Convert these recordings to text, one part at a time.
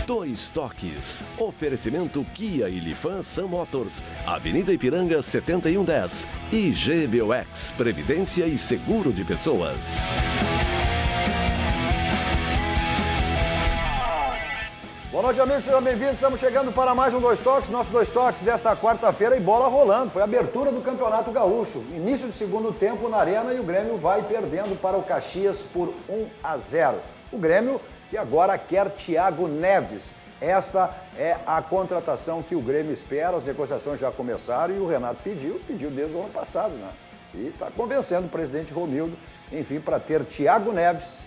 Dois Toques. Oferecimento Kia e Lifan Sun Motors. Avenida Ipiranga 7110. E GBOX, Previdência e Seguro de Pessoas. Boa noite, amigos, sejam bem-vindos. Estamos chegando para mais um Dois Toques. Nosso Dois Toques desta quarta-feira e bola rolando. Foi a abertura do Campeonato Gaúcho. Início de segundo tempo na Arena e o Grêmio vai perdendo para o Caxias por 1-0. O Grêmio que agora quer Thiago Neves. Esta é a contratação que o Grêmio espera. As negociações já começaram e o Renato pediu desde o ano passado, né? E está convencendo o presidente Romildo, enfim, para ter Thiago Neves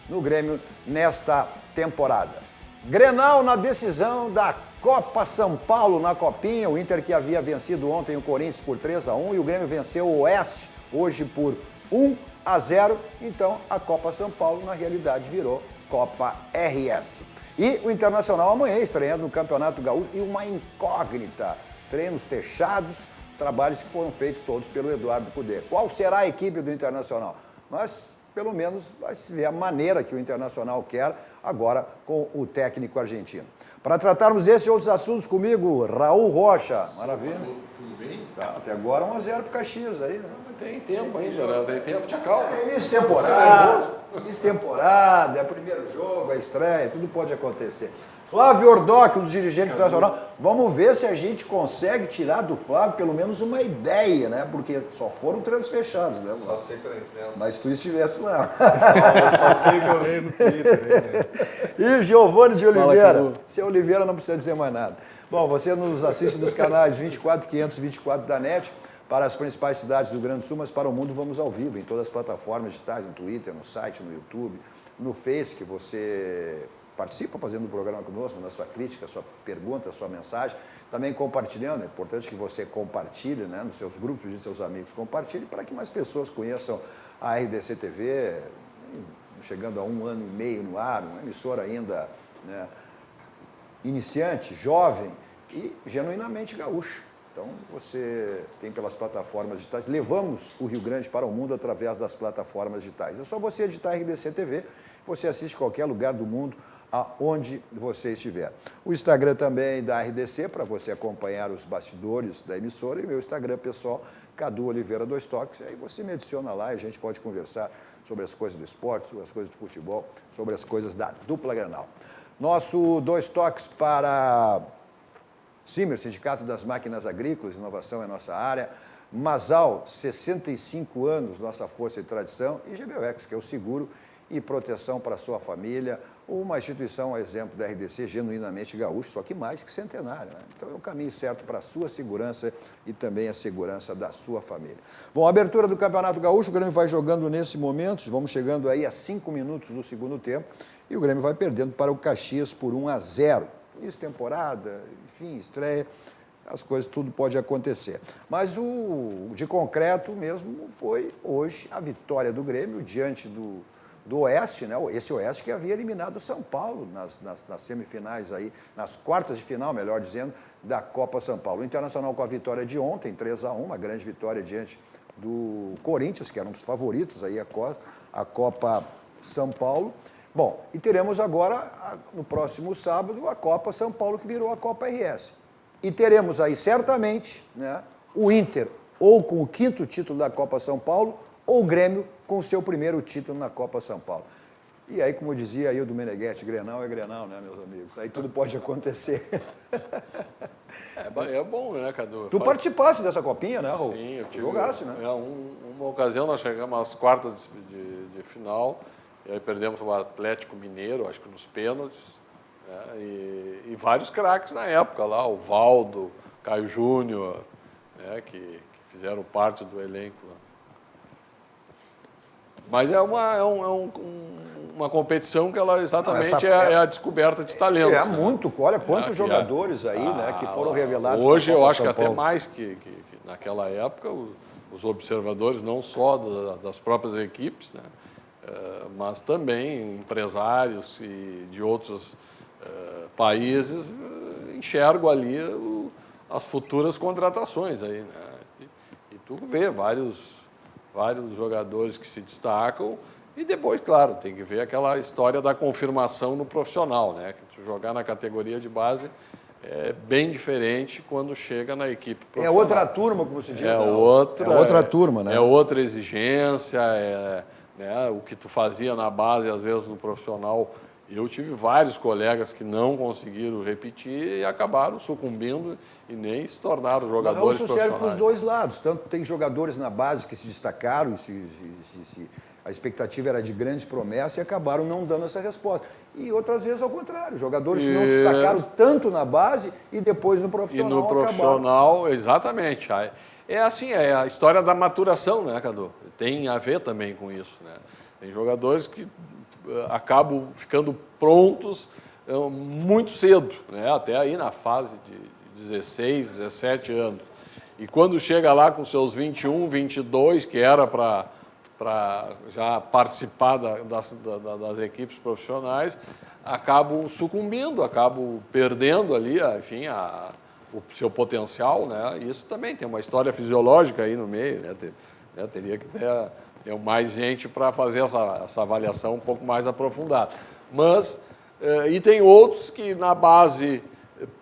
no Grêmio nesta temporada. Grenal na decisão da Copa São Paulo na Copinha. O Inter que havia vencido ontem o Corinthians por 3-1 e o Grêmio venceu o Oeste hoje por 1-0. Então a Copa São Paulo na realidade virou Copa RS. E o Internacional amanhã estreando no Campeonato Gaúcho e uma incógnita. Treinos fechados, os trabalhos que foram feitos todos pelo Eduardo Cudê. Qual será a equipe do Internacional? Mas pelo menos vai se ver a maneira que o Internacional quer agora com o técnico argentino. Para tratarmos desses e outros assuntos comigo, Raul Rocha. Maravilha. Tudo bem? Tá, até agora 1-0 para o Caxias aí, né? Tem tempo ainda, né? Tem tempo, tinha calma. É início de temporada, é o primeiro jogo, a estreia, tudo pode acontecer. Flávio Ordoc, um dos dirigentes nacionais. Vamos ver se a gente consegue tirar do Flávio pelo menos uma ideia, né? Porque só foram treinos fechados, né? Só sei pela imprensa. Mas se tu estivesse lá. Só sei que eu leio no Twitter. Né? E Giovanni de Oliveira. Fala, Seu Oliveira não precisa dizer mais nada. Bom, você nos assiste dos canais 24, 524 da NET, para as principais cidades do Rio Grande do Sul, mas para o mundo vamos ao vivo, em todas as plataformas digitais, no Twitter, no site, no YouTube, no Face, que você participa fazendo o programa conosco, mandando sua crítica, sua pergunta, sua mensagem, também compartilhando. É importante que você compartilhe, né, nos seus grupos e seus amigos, compartilhe para que mais pessoas conheçam a RDC TV, chegando a 1 ano e meio no ar, uma emissora ainda, né, iniciante, jovem e genuinamente gaúcha. Então, você tem pelas plataformas digitais, levamos o Rio Grande para o mundo através das plataformas digitais. É só você editar RDC TV, você assiste qualquer lugar do mundo, aonde você estiver. O Instagram também da RDC, para você acompanhar os bastidores da emissora, e meu Instagram pessoal, Cadu Oliveira Dois Toques. Aí você me adiciona lá e a gente pode conversar sobre as coisas do esporte, sobre as coisas do futebol, sobre as coisas da dupla Grenal. Nosso Dois Toques para Simer, Sindicato das Máquinas Agrícolas, inovação é nossa área. Masal, 65 anos, nossa força e tradição. E GBOX, que é o seguro e proteção para a sua família. Uma instituição, a exemplo da RDC, genuinamente gaúcho, só que mais que centenária, né? Então é o caminho certo para a sua segurança e também a segurança da sua família. Bom, abertura do Campeonato Gaúcho, o Grêmio vai jogando nesse momento, vamos chegando aí a 5 minutos do segundo tempo, e o Grêmio vai perdendo para o Caxias por 1-0. Início de temporada, enfim, estreia, as coisas, tudo pode acontecer. Mas o de concreto mesmo foi hoje a vitória do Grêmio diante do Oeste, né? Esse Oeste que havia eliminado o São Paulo nas semifinais aí, nas quartas de final, melhor dizendo, da Copa São Paulo. O Internacional com a vitória de ontem, 3-1, uma grande vitória diante do Corinthians, que era um dos favoritos aí a Copa São Paulo. Bom, e teremos agora, no próximo sábado, a Copa São Paulo, que virou a Copa RS. E teremos aí, certamente, né, o Inter, ou com o 5º título da Copa São Paulo, ou o Grêmio com o seu primeiro título na Copa São Paulo. E aí, como dizia aí o do Meneghetti, Grenal é Grenal, né, meus amigos? Aí tudo pode acontecer. É bom, né, Cadu? Tu participasse dessa copinha, né, Raul? Sim, eu tive. Jogasse, né? Uma ocasião nós chegamos às quartas de final, e aí perdemos para o Atlético Mineiro, acho que nos pênaltis, né, e vários craques na época lá, o Valdo, Caio Júnior, né, que fizeram parte do elenco. Mas é uma competição que ela exatamente é a descoberta de talentos. É muito, olha quantos jogadores aí, né, que foram revelados. Hoje eu acho que até mais que naquela época, os observadores, não só das próprias equipes, né, mas também empresários e de outros países enxergam ali as futuras contratações aí, né? E tu vê vários jogadores que se destacam E depois, claro, tem que ver aquela história da confirmação no profissional, né? Que tu jogar na categoria de base é bem diferente quando chega na equipe profissional. É outra turma, como se diz. É outra turma, né? É outra exigência, né, o que tu fazia na base, às vezes no profissional. Eu tive vários colegas que não conseguiram repetir e acabaram sucumbindo e nem se tornaram jogadores Mas isso serve para os dois lados. Tanto tem jogadores na base que se destacaram, a expectativa era de grande promessa e acabaram não dando essa resposta. E outras vezes ao contrário, jogadores que não se destacaram tanto na base e depois no profissional acabaram. E no profissional, acabaram. Exatamente. É assim, é a história da maturação, né, Cadu? Tem a ver também com isso, né? Tem jogadores que acabam ficando prontos muito cedo, né? Até aí na fase de 16, 17 anos. E quando chega lá com seus 21, 22, que era para já participar das equipes profissionais, acabam sucumbindo, acabam perdendo ali, enfim, o seu potencial, né? Isso também tem uma história fisiológica aí no meio, né? Teria que ter mais gente para fazer essa avaliação um pouco mais aprofundada. Mas, e tem outros que na base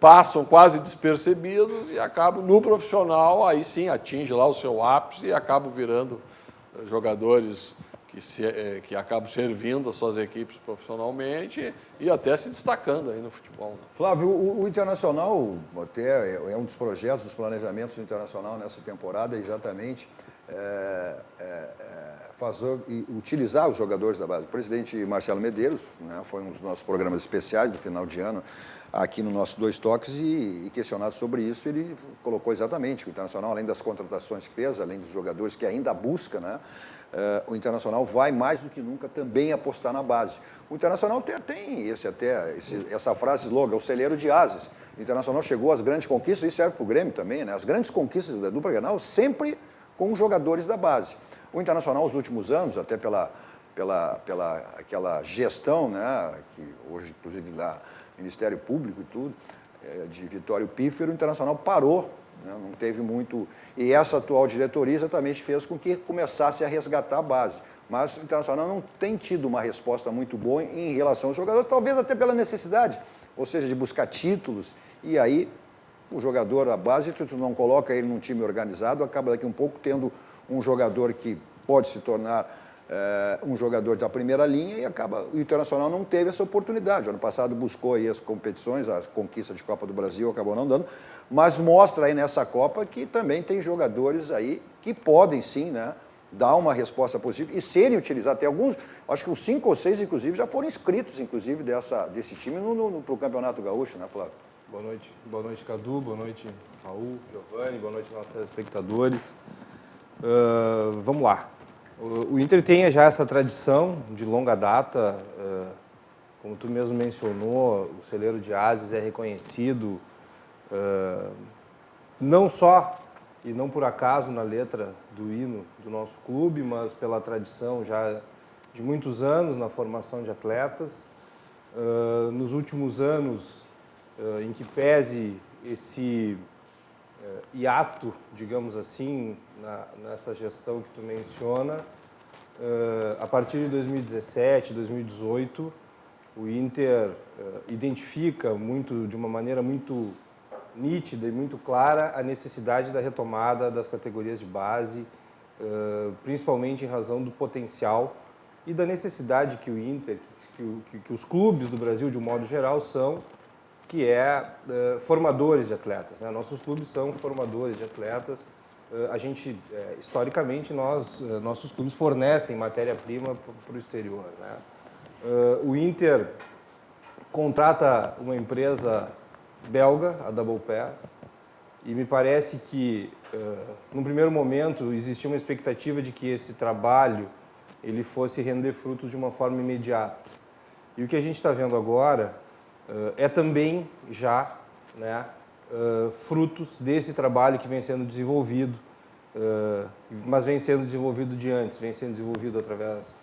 passam quase despercebidos e acabam no profissional, aí sim, atinge lá o seu ápice e acabam virando jogadores que acabam servindo as suas equipes profissionalmente e até se destacando aí no futebol. Né? Flávio, o Internacional até é um dos projetos, dos planejamentos do Internacional nessa temporada, exatamente utilizar os jogadores da base. O presidente Marcelo Medeiros, né, foi um dos nossos programas especiais do final de ano aqui no nosso Dois Toques e questionado sobre isso, ele colocou exatamente que o Internacional, além das contratações que fez, além dos jogadores que ainda busca, né, o Internacional vai mais do que nunca também apostar na base. O Internacional tem essa frase slogan, o celeiro de ases. O Internacional chegou às grandes conquistas, isso serve para o Grêmio também, né? As grandes conquistas da dupla Grenal sempre com os jogadores da base. O Internacional, nos últimos anos, até pela aquela gestão, né, que hoje, inclusive, lá, Ministério Público e tudo, de Vitório Pífero, o Internacional parou, né, não teve muito... E essa atual diretoria exatamente fez com que começasse a resgatar a base. Mas o Internacional não tem tido uma resposta muito boa em relação aos jogadores, talvez até pela necessidade, ou seja, de buscar títulos, e aí o jogador, a base, tu não coloca ele num time organizado, acaba daqui um pouco tendo um jogador que pode se tornar um jogador da primeira linha e o Internacional não teve essa oportunidade. Ano passado buscou aí as competições, a conquista de Copa do Brasil, acabou não dando, mas mostra aí nessa Copa que também tem jogadores aí que podem sim, né, dar uma resposta positiva e serem utilizados. Tem alguns, acho que uns 5 ou 6, inclusive, já foram inscritos, inclusive, desse time para o Campeonato Gaúcho, né, Flávio? Boa noite, Cadu, boa noite, Raul, Giovanni, boa noite, nossos telespectadores. Vamos lá. O Inter tem já essa tradição de longa data, como tu mesmo mencionou, o celeiro de ases é reconhecido não só e não por acaso na letra do hino do nosso clube, mas pela tradição já de muitos anos na formação de atletas. Nos últimos anos, em que pese esse hiato, digamos assim, nessa gestão que tu menciona, a partir de 2017, 2018, o Inter identifica de uma maneira muito nítida e muito clara a necessidade da retomada das categorias de base, principalmente em razão do potencial e da necessidade que o Inter, que os clubes do Brasil, de um modo geral, são, que é formadores de atletas, né? Nossos clubes são formadores de atletas. Historicamente, nossos clubes fornecem matéria-prima para o exterior, né? O Inter contrata uma empresa belga, a Double Pass, e me parece que, num primeiro momento, existia uma expectativa de que esse trabalho ele fosse render frutos de uma forma imediata. E o que a gente está vendo agora é também já, né, frutos desse trabalho que vem sendo desenvolvido, mas vem sendo desenvolvido de antes, vem sendo desenvolvido através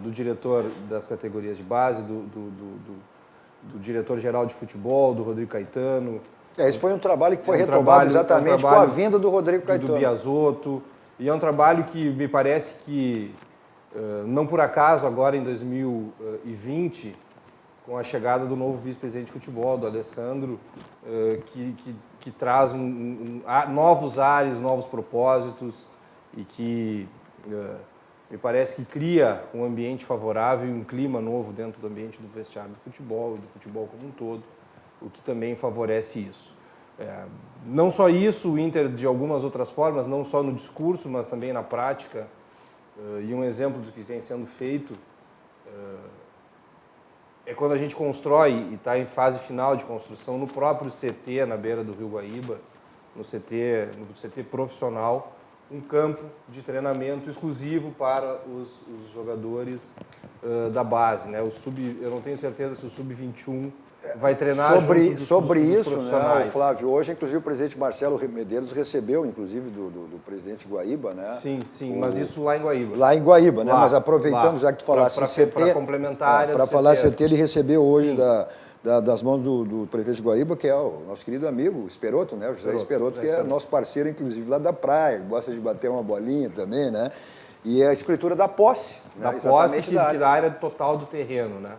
do diretor das categorias de base, do diretor-geral de futebol, do Rodrigo Caetano. Esse foi um trabalho que foi retomado exatamente com a vinda do Rodrigo Caetano. Do Biasotto, e é um trabalho que me parece que Não por acaso, agora em 2020, com a chegada do novo vice-presidente de futebol, do Alessandro, que traz novos ares, novos propósitos e que me parece que cria um ambiente favorável e um clima novo dentro do ambiente do vestiário do futebol e do futebol como um todo, o que também favorece isso. Não só isso, o Inter de algumas outras formas, não só no discurso, mas também na prática, e um exemplo do que vem sendo feito é quando a gente constrói e está em fase final de construção no próprio CT, na beira do Rio Guaíba, no CT profissional, um campo de treinamento exclusivo para os jogadores da base, né? Eu não tenho certeza se o Sub-21 vai treinar sobre isso, profissionais. né, Flávio? Hoje, inclusive, o presidente Marcelo Medeiros recebeu, inclusive, do presidente Guaíba, né? Sim, mas isso lá em Guaíba. Lá em Guaíba, né? Mas aproveitamos, já que tu falasse em CT... Para complementar para falar CT, ele recebeu hoje Sim. das mãos do prefeito de Guaíba, que é o nosso querido amigo Esperoto, né? O José Esperoto, que é nosso parceiro, inclusive, lá da praia, gosta de bater uma bolinha também, né? E a escritura da posse. Da né? posse da área total do terreno, né?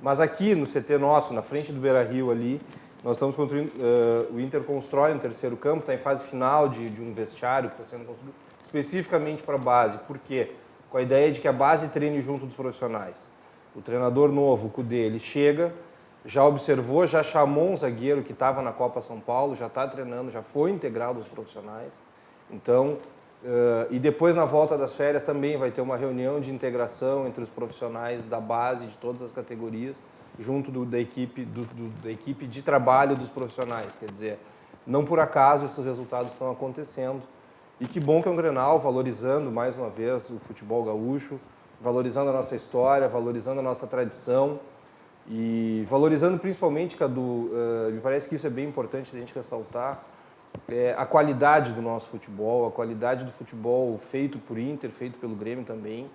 Mas aqui no CT nosso, na frente do Beira-Rio ali, nós estamos construindo, o Inter constrói um terceiro campo, está em fase final de um vestiário que está sendo construído especificamente para a base. Por quê? Com a ideia de que a base treine junto dos profissionais. O treinador novo, o Cudê, ele chega, já observou, já chamou um zagueiro que estava na Copa São Paulo, já está treinando, já foi integrado aos profissionais. Então, e depois na volta das férias também vai ter uma reunião de integração entre os profissionais da base de todas as categorias, junto da equipe de trabalho dos profissionais. Quer dizer, não por acaso esses resultados estão acontecendo. E que bom que é um Grenal, valorizando mais uma vez o futebol gaúcho, valorizando a nossa história, valorizando a nossa tradição e valorizando principalmente, Cadu, me parece que isso é bem importante a gente ressaltar, a qualidade do nosso futebol, a qualidade do futebol feito por Inter, feito pelo Grêmio também,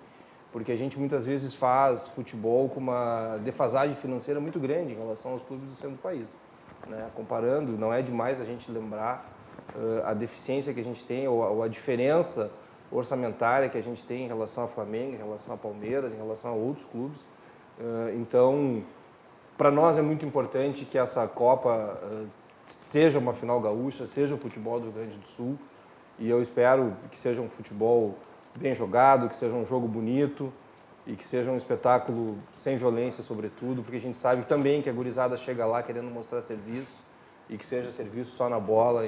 porque a gente muitas vezes faz futebol com uma defasagem financeira muito grande em relação aos clubes do centro do país. Né? Comparando, não é demais a gente lembrar a deficiência que a gente tem ou a diferença orçamentária que a gente tem em relação ao Flamengo, em relação ao Palmeiras, em relação a outros clubes. Então, para nós é muito importante que essa Copa seja uma final gaúcha, seja o futebol do Rio Grande do Sul, e eu espero que seja um futebol bem jogado, que seja um jogo bonito e que seja um espetáculo sem violência, sobretudo, porque a gente sabe também que a gurizada chega lá querendo mostrar serviço e que seja serviço só na bola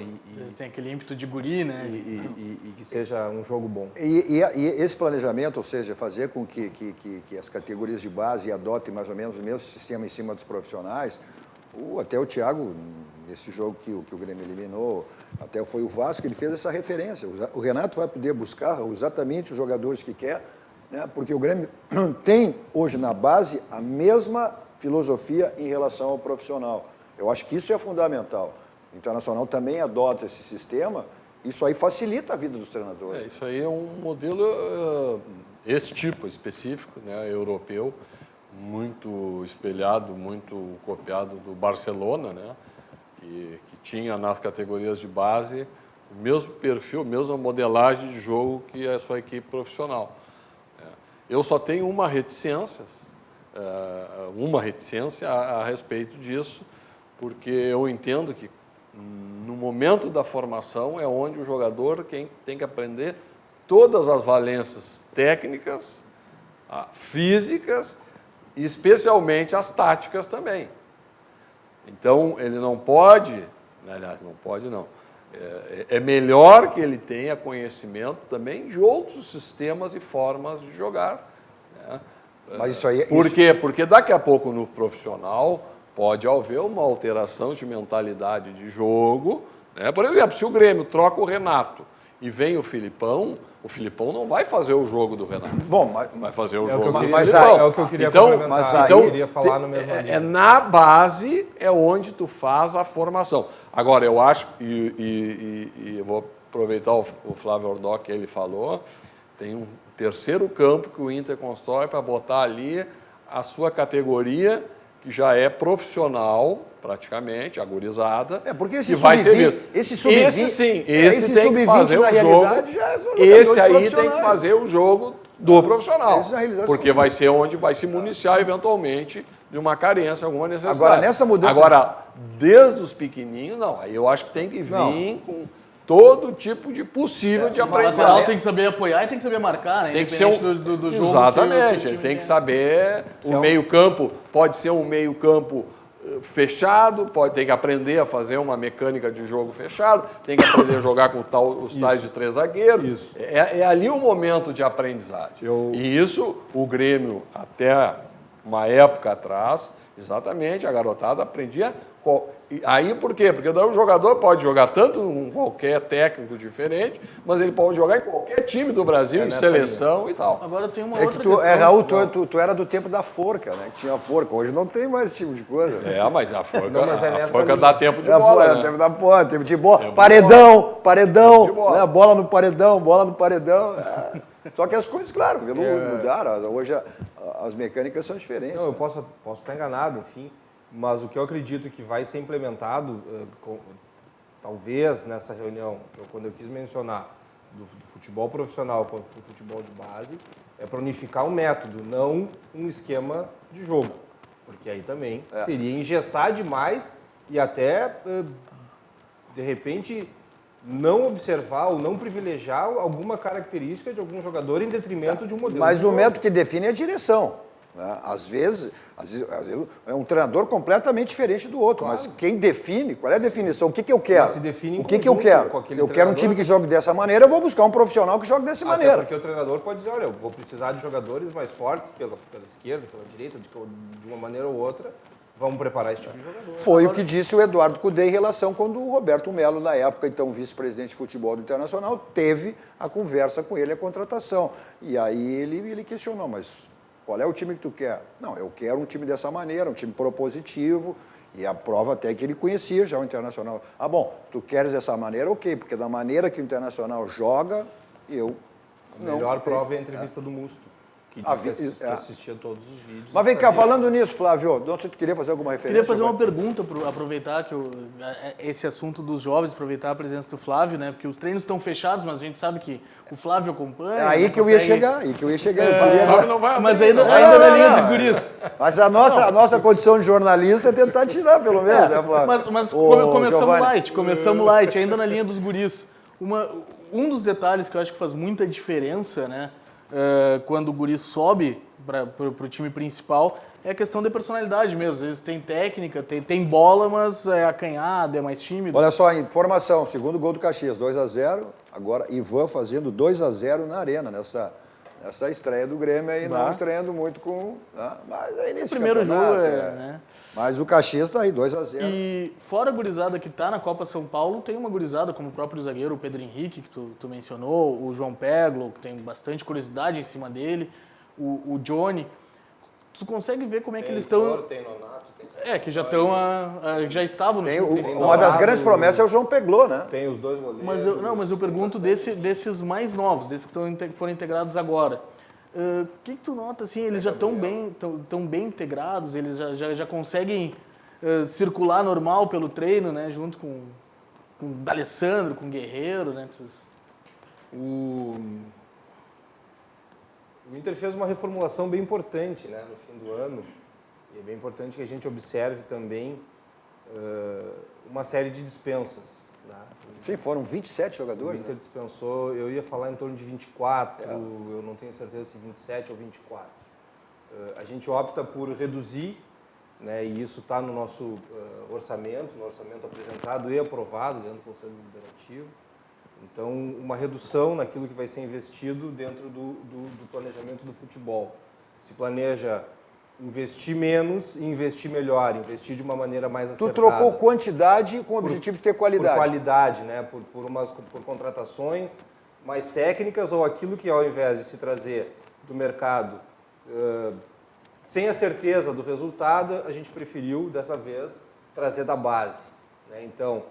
tem aquele ímpeto de guri, né? E que seja um jogo bom. E esse planejamento, ou seja, fazer com que as categorias de base adotem mais ou menos o mesmo sistema em cima dos profissionais, até o Thiago, nesse jogo que o Grêmio eliminou, até foi o Vasco, ele fez essa referência. O Renato vai poder buscar exatamente os jogadores que quer, né? Porque o Grêmio tem hoje na base a mesma filosofia em relação ao profissional. Eu acho que isso é fundamental. O Internacional também adota esse sistema, isso aí facilita a vida dos treinadores. Isso aí é um modelo, esse tipo específico, né, europeu, muito espelhado, muito copiado do Barcelona, né, que tinha nas categorias de base o mesmo perfil, a mesma modelagem de jogo que a sua equipe profissional. Eu só tenho uma reticência a respeito disso, porque eu entendo que no momento da formação é onde o jogador tem que aprender todas as valências técnicas, físicas e especialmente as táticas também. Então, ele não pode, aliás, não pode não, é melhor que ele tenha conhecimento também de outros sistemas e formas de jogar. Né? Mas isso aí... Por quê? Porque daqui a pouco no profissional pode haver uma alteração de mentalidade de jogo. Né? Por exemplo, se o Grêmio troca o Renato e vem o Filipão não vai fazer o jogo do Renato. Bom, vai fazer o jogo do Filipão. É o que eu queria então, complementar, eu queria falar no mesmo linha. Na base é onde tu faz a formação. Agora, eu acho, e eu vou aproveitar o Flávio Ordoc que ele falou, tem um terceiro campo que o Inter constrói para botar ali a sua categoria, que já é profissional, praticamente, agorizada, porque esse que vai servir. Esse sub-20, esse tem que fazer o jogo. Esse aí tem que fazer o jogo do profissional. Essa é a realização. Porque vai ser onde vai se municiar eventualmente de uma carência, alguma necessidade. Agora, nessa mudança... Agora, desde os pequenininhos, não. Aí eu acho que tem que vir com todo tipo de possível de O lateral aprendizado. tem que saber apoiar e tem que saber marcar, né? Tem que ser Independente do jogo. Exatamente, que o ele time tem que quer. saber o meio-campo, pode ser um meio-campo fechado, tem que aprender a fazer uma mecânica de jogo fechado, tem que aprender a jogar com os tais de 3 zagueiros. Isso. É ali o momento de aprendizagem. E isso o Grêmio, até uma época atrás, exatamente, a garotada aprendia. E aí por quê? Porque daí o jogador pode jogar tanto com qualquer técnico diferente, mas ele pode jogar em qualquer time do Brasil, em seleção e tal. Agora tem uma É outra que questão. Raul, tu era do tempo da forca, né? Que tinha forca. Hoje não tem mais esse tipo de coisa. Mas a forca, Não, mas é a nessa forca linha. dá tempo de É, bola, é, né? tempo da porra, tempo de bola. Tempo de Paredão, Tempo paredão, de bola. né? Bola no paredão, bola no paredão. É. Só que as coisas, claro, mudaram. Hoje as mecânicas são diferentes. Não, eu né? posso estar enganado, enfim, mas o que eu acredito que vai ser implementado, talvez nessa reunião, quando eu quis mencionar do futebol profissional para o futebol de base, é para unificar um método, não um esquema de jogo. Porque aí também seria engessar demais e até, de repente, não observar ou não privilegiar alguma característica de algum jogador em detrimento de um modelo. Mas de o jogo. método que define é a direção. Né? Às vezes é um treinador completamente diferente do outro, Claro. mas quem define, qual é a definição? O que eu quero? Mas se define em o que eu conjunto quero? com aquele Eu quero um time treinador. que jogue dessa maneira, eu vou buscar um profissional que jogue dessa Até maneira. porque o treinador pode dizer, olha, eu vou precisar de jogadores mais fortes pela esquerda, pela direita, de uma maneira ou outra, vamos preparar esse tipo de jogador. Foi o que disse o Eduardo Cudê em relação quando o Roberto Melo, na época, então vice-presidente de futebol do Internacional, teve a conversa com ele, a contratação. E aí ele questionou, mas qual é o time que tu quer? Não, eu quero um time dessa maneira, um time propositivo, e a prova até que ele conhecia já o Internacional. Ah, bom, tu queres dessa maneira, ok, porque da maneira que o Internacional joga, eu A não... melhor prova é a entrevista do Musto, que disse que assistia todos os vídeos. Mas vem cá, falando nisso, Flávio, não sei se tu queria fazer alguma referência. Queria fazer uma pergunta, aproveitar que esse assunto dos jovens, aproveitar a presença do Flávio, né? Porque os treinos estão fechados, mas a gente sabe que o Flávio acompanha. É aí né, que eu ia consegue- chegar, eu queria... Sabe, não vai Mas abrir, ainda não. na linha dos guris. Mas a nossa condição de jornalista é tentar tirar, pelo menos, né, Flávio? Mas Ô, começamos Giovanni. começamos light, ainda na linha dos guris. Um dos detalhes que eu acho que faz muita diferença, né? Quando o guri sobe para o time principal, é a questão da personalidade mesmo. Às vezes tem técnica, tem bola, mas é acanhado, é mais tímido. Olha só, informação, segundo gol do Caxias, 2-0, agora Ivan fazendo 2-0 na Arena, nessa estreia do Grêmio aí, não estreando muito com... Né? Mas aí nesse Primeiro jogo campeonato, né? Mas o Caxias está aí, 2-0. E fora a gurizada que está na Copa São Paulo, tem uma gurizada como o próprio zagueiro, o Pedro Henrique, que tu mencionou, o João Peglo, que tem bastante curiosidade em cima dele, o Johnny. Tu consegue ver como é que eles estão... Tem Nonato, tem que já estão já estavam no Tem time principal. uma das grandes promessas é o João Peglô, né? Tem os dois goleiros. Mas eu pergunto desses mais novos, desses que foram integrados agora. O que tu nota, assim, eles já estão bem integrados, eles já conseguem circular normal pelo treino, né, junto com o D'Alessandro, com o Guerreiro, né, O Inter fez uma reformulação bem importante, né, no fim do ano, e é bem importante que a gente observe também uma série de dispensas. Né? Sim, foram 27 O jogadores. Inter dispensou, eu ia falar em torno de 24, eu não tenho certeza se 27 ou 24. A gente opta por reduzir, né, e isso está no nosso orçamento, no orçamento apresentado e aprovado dentro do Conselho Deliberativo. Então, uma redução naquilo que vai ser investido dentro do planejamento do futebol. Se planeja investir menos e investir melhor, investir de uma maneira mais acertada. Tu trocou quantidade com o objetivo de ter qualidade. Por qualidade, né? Por contratações mais técnicas ou aquilo que, ao invés de se trazer do mercado sem a certeza do resultado, a gente preferiu, dessa vez, trazer da base. Né? Então,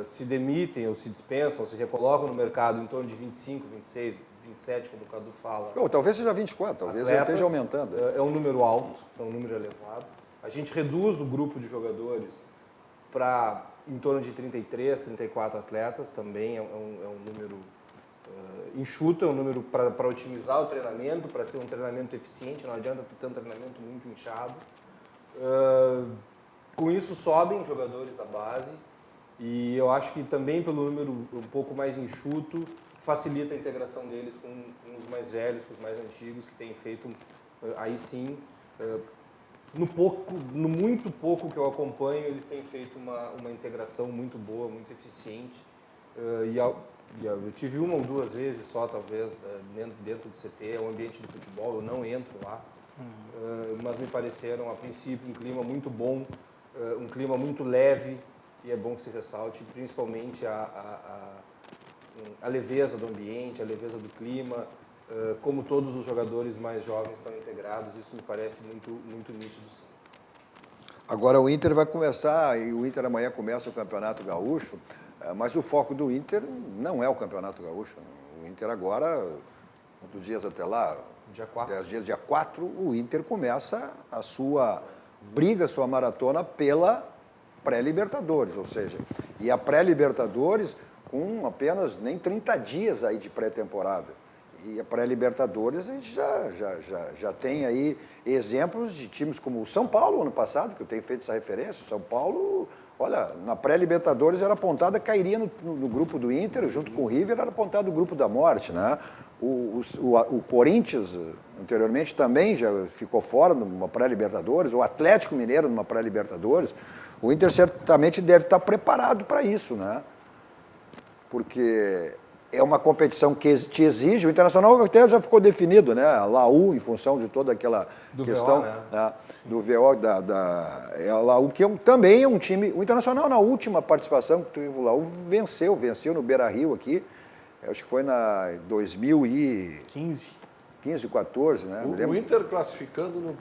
se demitem ou se dispensam, ou se recolocam no mercado em torno de 25, 26, 27, como o Cadu fala. Talvez seja 24, talvez ele esteja aumentando. É um número alto, é um número elevado. A gente reduz o grupo de jogadores para em torno de 33, 34 atletas, também é um número enxuto, é um número para otimizar o treinamento, para ser um treinamento eficiente, não adianta tu ter um treinamento muito inchado. Com isso sobem jogadores da base e eu acho que também pelo número um pouco mais enxuto facilita a integração deles com os mais velhos, com os mais antigos, que têm feito, aí sim, no muito pouco que eu acompanho, eles têm feito uma integração muito boa, muito eficiente. Eu tive uma ou duas vezes só, talvez, dentro do CT, é o ambiente do futebol, eu não entro lá, mas me pareceram, a princípio, um clima muito bom, um clima muito leve, e é bom que se ressalte, principalmente a leveza do ambiente, a leveza do clima, como todos os jogadores mais jovens estão integrados, isso me parece muito, muito nítido, sim. Agora o Inter vai começar, e o Inter amanhã começa o Campeonato Gaúcho, mas o foco do Inter não é o Campeonato Gaúcho. O Inter agora, quantos dias até lá? Dia 4. 10 dias, dia 4, o Inter começa a sua briga, a sua maratona pela pré-Libertadores, ou seja, e a pré-Libertadores com apenas nem 30 dias aí de pré-temporada. E a pré-Libertadores a gente já tem aí exemplos de times como o São Paulo, ano passado, que eu tenho feito essa referência. O São Paulo, olha, na pré-Libertadores era apontada, cairia no grupo do Inter, junto com o River, era apontado o grupo da morte, né? O Corinthians, anteriormente, também já ficou fora numa pré-Libertadores, o Atlético Mineiro numa pré-Libertadores. O Inter certamente deve estar preparado para isso, né? Porque é uma competição que te exige, o Internacional até já ficou definido, né? A Laú, em função de toda aquela questão, VO, né? Do VO, a Laú, que também é um time. O Internacional, na última participação que teve o Laú, venceu no Beira-Rio aqui, acho que foi na 2015, 14, né? O Inter classificando,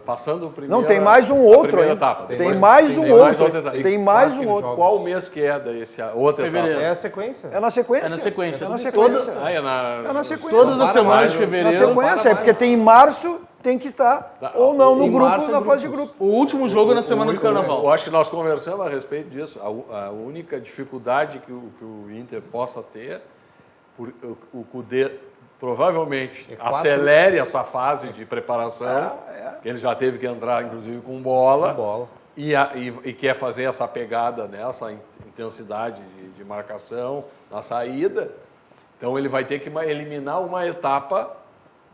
passando o primeiro. Não, tem mais um outro aí. Etapa. Tem mais um outro. Tem mais um outro. Qual mês que é desse outra Fevereiro. etapa? É a sequência. É na sequência. É na sequência. É na sequência. É na sequência. Todas as semanas de Na fevereiro. sequência, porque tem em março, tem que estar, ou não, no grupo, na fase de grupo. O últo jogo é na semana do Carnaval. Eu acho que nós conversamos a respeito disso. A única dificuldade que o Inter possa ter, o Cudê provavelmente acelere essa fase de preparação, que ele já teve que entrar, inclusive, com bola. E quer fazer essa pegada, né, essa intensidade de marcação na saída. Então, ele vai ter que eliminar uma etapa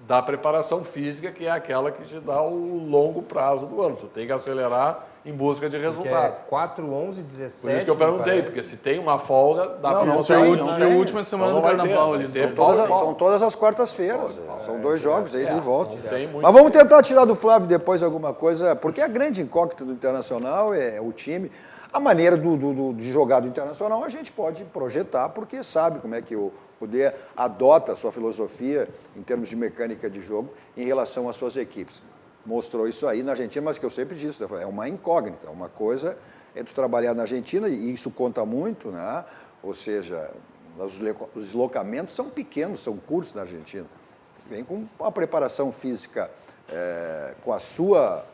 da preparação física, que é aquela que te dá o longo prazo do ano. Tu tem que acelerar em busca de resultado. 4, 11, 17. Por isso que eu perguntei, porque se tem uma folga, dá para não você. tem, E a última semana do Carnaval ali. São todas as quartas-feiras. São 2 jogos aí de volta. Mas vamos tentar tirar do Flávio depois alguma coisa, porque a grande incógnita do Internacional é o time. A maneira de jogar do Internacional a gente pode projetar, porque sabe como é que o Cudê adota a sua filosofia em termos de mecânica de jogo em relação às suas equipes. Mostrou isso aí na Argentina, mas que eu sempre disse, é uma incógnita. Uma coisa é tu trabalhar na Argentina, e isso conta muito, né? Ou seja, os deslocamentos são pequenos, são curtos na Argentina. Vem com uma preparação física com a sua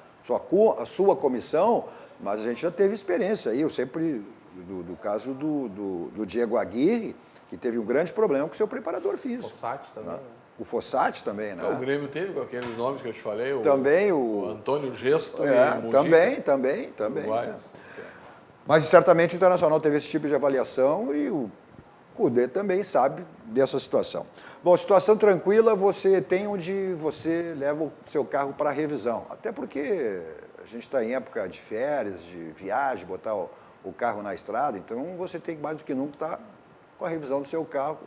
comissão, mas a gente já teve experiência aí. Eu sempre, do caso do Diego Aguirre, que teve um grande problema com o seu preparador físico. Fossati também, né? O Fossati também, né? O Grêmio teve com aqueles nomes que eu te falei. Também o Antônio Gesto e o Mujica. Também. Mas certamente o Internacional teve esse tipo de avaliação e o Cudê também sabe dessa situação. Bom, situação tranquila, você tem onde você leva o seu carro para revisão. Até porque a gente está em época de férias, de viagem, botar o carro na estrada, então você tem mais do que nunca estar com a revisão do seu carro.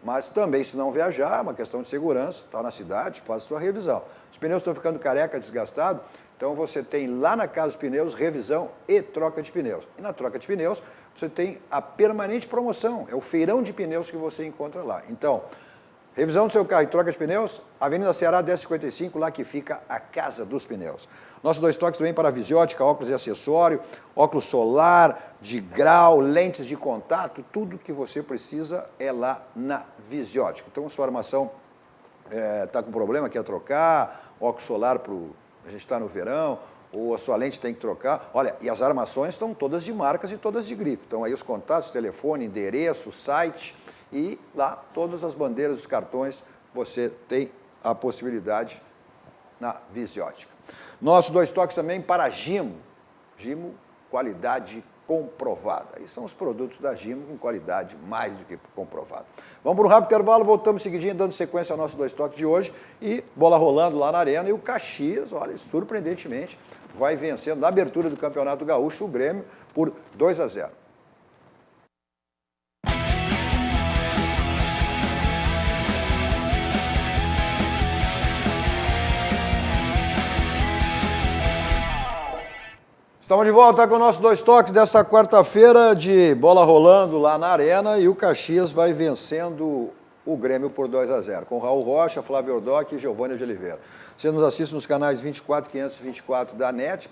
Mas também, se não viajar, é uma questão de segurança, está na cidade, faz a sua revisão. Os pneus estão ficando careca, desgastados, então você tem lá na Casa dos Pneus revisão e troca de pneus. E na troca de pneus, você tem a permanente promoção, é o feirão de pneus que você encontra lá. Então, revisão do seu carro e troca de pneus, Avenida Ceará 1055, lá que fica a Casa dos Pneus. Nossos 2 toques também para a visiótica, óculos e acessório, óculos solar, de grau, lentes de contato, tudo que você precisa é lá na visiótica. Então, a sua armação está com problema, quer trocar, óculos solar, a gente está no verão, ou a sua lente tem que trocar. Olha, e as armações estão todas de marcas e todas de grife. Então, aí os contatos, telefone, endereço, site, e lá todas as bandeiras, os cartões, você tem a possibilidade na Visiótica. Nosso 2 toques também para Gimo. Gimo, qualidade comprovada. E são os produtos da Gimo com qualidade mais do que comprovada. Vamos para um rápido intervalo, voltamos seguidinho, dando sequência ao nosso 2 toques de hoje. E bola rolando lá na Arena. E o Caxias, olha, surpreendentemente, vai vencendo na abertura do Campeonato Gaúcho o Grêmio por 2-0. Estamos de volta com o nosso 2 toques desta quarta-feira de bola rolando lá na Arena e o Caxias vai vencendo o Grêmio por 2-0, com Raul Rocha, Flávio Ordoc e Giovânia de Oliveira. Você nos assiste nos canais 24, 524 da NET,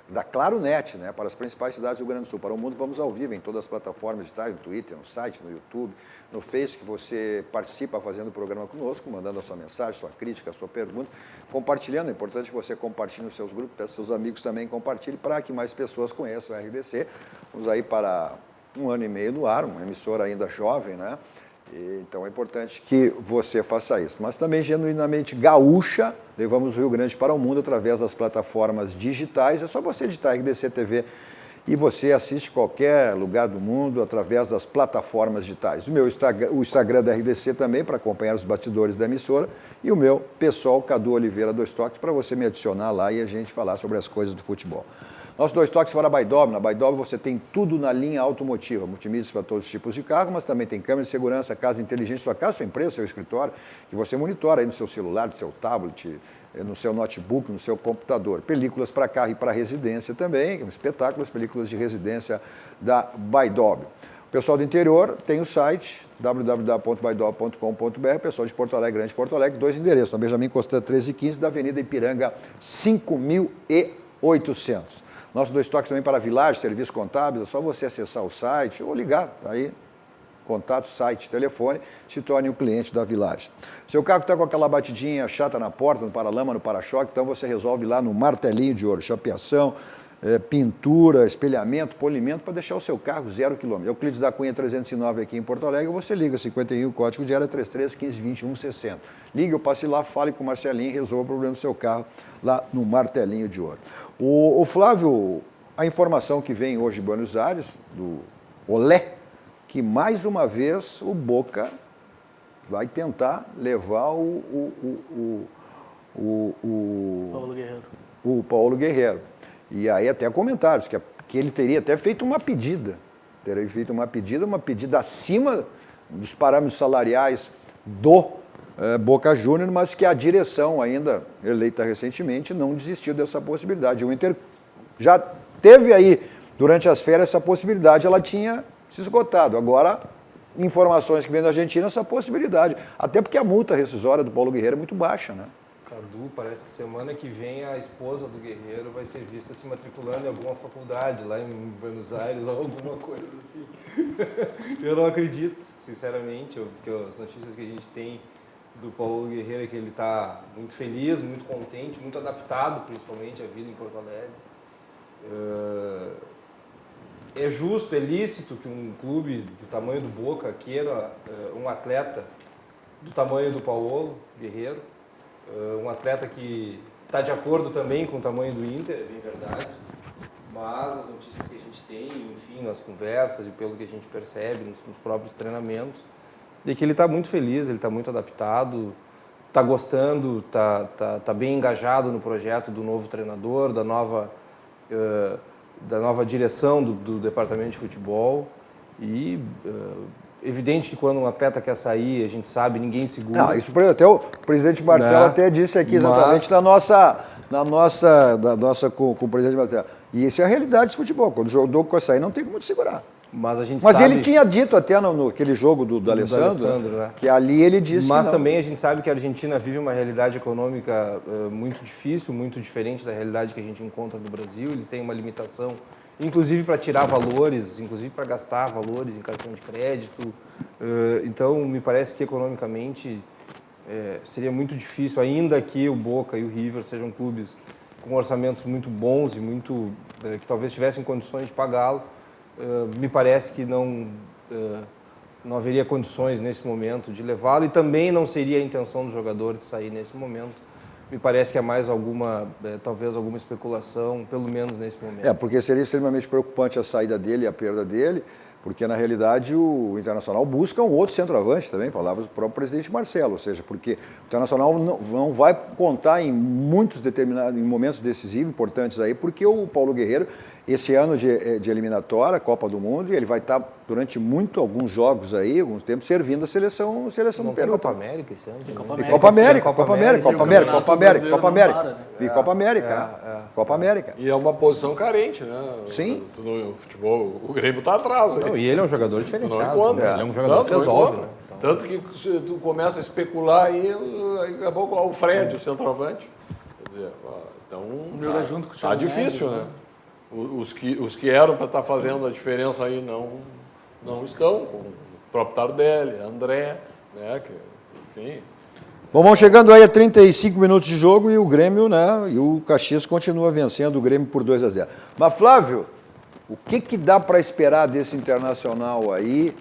da Claro Net, né, para as principais cidades do Rio Grande do Sul. Para o mundo, vamos ao vivo em todas as plataformas digitais, no Twitter, no site, no YouTube, no Face, que você participa fazendo o programa conosco, mandando a sua mensagem, sua crítica, a sua pergunta, compartilhando. É importante que você compartilhe nos seus grupos, peça seus amigos também compartilhem para que mais pessoas conheçam o RDC. Vamos aí para 1 ano e meio no ar, uma emissora ainda jovem, né? Então é importante que você faça isso. Mas também genuinamente gaúcha, levamos o Rio Grande para o mundo através das plataformas digitais. É só você digitar RDC TV e você assiste qualquer lugar do mundo através das plataformas digitais. O Instagram da RDC também para acompanhar os bastidores da emissora e o meu pessoal, Cadu Oliveira 2 Toques, para você me adicionar lá e a gente falar sobre as coisas do futebol. Nossos 2 toques para a Baidob. Na Baidob você tem tudo na linha automotiva, multimídias para todos os tipos de carro, mas também tem câmera de segurança, casa inteligente, sua casa, sua empresa, seu escritório, que você monitora aí no seu celular, no seu tablet, no seu notebook, no seu computador. Películas para carro e para residência também, é um espetáculo, as películas de residência da Baidob. O pessoal do interior tem o site www.baidob.com.br, pessoal de Porto Alegre, Grande Porto Alegre, 2 endereços, na Benjamin Constant 1315, da Avenida Ipiranga 5800. Nossos 2 toques também para Village, serviços contábeis, é só você acessar o site ou ligar, tá aí, contato, site, telefone, se torne um cliente da Village. Seu carro está com aquela batidinha chata na porta, no paralama, no para-choque, então você resolve lá no martelinho de ouro, chapeação, pintura, espelhamento, polimento, para deixar o seu carro 0 km. Euclides da Cunha 309 aqui em Porto Alegre, você liga 51, o código de área 33 15 21 60. Ligue, eu passe lá, fale com o Marcelinho e resolva o problema do seu carro lá no martelinho de ouro. O Flávio, a informação que vem hoje de Buenos Aires, do Olé, que mais uma vez o Boca vai tentar levar o Paulo Guerreiro. E aí até comentários, que ele teria até feito uma pedida, uma pedida acima dos parâmetros salariais do Boca Juniors, mas que a direção, ainda eleita recentemente, não desistiu dessa possibilidade. O Inter já teve aí, durante as férias, essa possibilidade, ela tinha se esgotado. Agora, informações que vêm da Argentina, essa possibilidade. Até porque a multa rescisória do Paulo Guerreiro é muito baixa, né? Cadu, parece que semana que vem a esposa do Guerreiro vai ser vista se matriculando em alguma faculdade lá em Buenos Aires ou alguma coisa assim. Eu não acredito, sinceramente, porque as notícias que a gente tem do Paulo Guerreiro é que ele está muito feliz, muito contente, muito adaptado, principalmente, à vida em Porto Alegre. É justo, é lícito que um clube do tamanho do Boca queira um atleta do tamanho do Paulo Guerreiro, um atleta que está de acordo também com o tamanho do Inter, é bem verdade, mas as notícias que a gente tem, enfim, nas conversas e pelo que a gente percebe nos próprios treinamentos, é que ele está muito feliz, ele está muito adaptado, está gostando, está bem engajado no projeto do novo treinador, da nova direção do departamento de futebol e evidente que quando um atleta quer sair, a gente sabe, ninguém segura. Não, isso até o presidente Marcelo, né, até disse aqui exatamente com o presidente Marcelo. E isso é a realidade do futebol. Quando o jogador quer sair, não tem como te segurar. Mas a gente sabe... ele tinha dito até naquele jogo do Alessandro, né? Que ali ele disse Mas que também a gente sabe que a Argentina vive uma realidade econômica muito difícil, muito diferente da realidade que a gente encontra no Brasil. Eles têm uma limitação, inclusive para tirar valores, inclusive para gastar valores em cartão de crédito. Então, me parece que economicamente seria muito difícil, ainda que o Boca e o River sejam clubes com orçamentos muito bons e que talvez tivessem condições de pagá-lo. Me parece que não haveria condições nesse momento de levá-lo e também não seria a intenção do jogador de sair nesse momento. Me parece que é mais talvez alguma especulação, pelo menos nesse momento. Porque seria extremamente preocupante a saída dele e a perda dele, porque na realidade o Internacional busca um outro centroavante também, palavras do próprio presidente Marcelo, ou seja, porque o Internacional não vai contar em em momentos decisivos, importantes aí, porque o Paulo Guerreiro, esse ano de eliminatória, Copa do Mundo, ele vai estar durante alguns jogos aí, alguns tempos, servindo a seleção do Peru. Copa América esse ano? Copa América. E é uma posição carente, né? Sim. No futebol, o Grêmio está atrás. Não, e ele é um jogador diferenciado. Ele é um jogador que resolve. Né? Tanto que tu começa a especular aí, acabou com o Fred, o centroavante. Quer dizer, então Joga junto com o tá Thiago difícil, Neves, né? Os que eram para estar fazendo a diferença aí não estão, com o próprio Tardelli, André, né? Enfim. Bom, vamos chegando aí a 35 minutos de jogo e o Grêmio, né? E o Caxias continua vencendo o Grêmio por 2-0. Mas, Flávio, o que dá para esperar desse Internacional aí?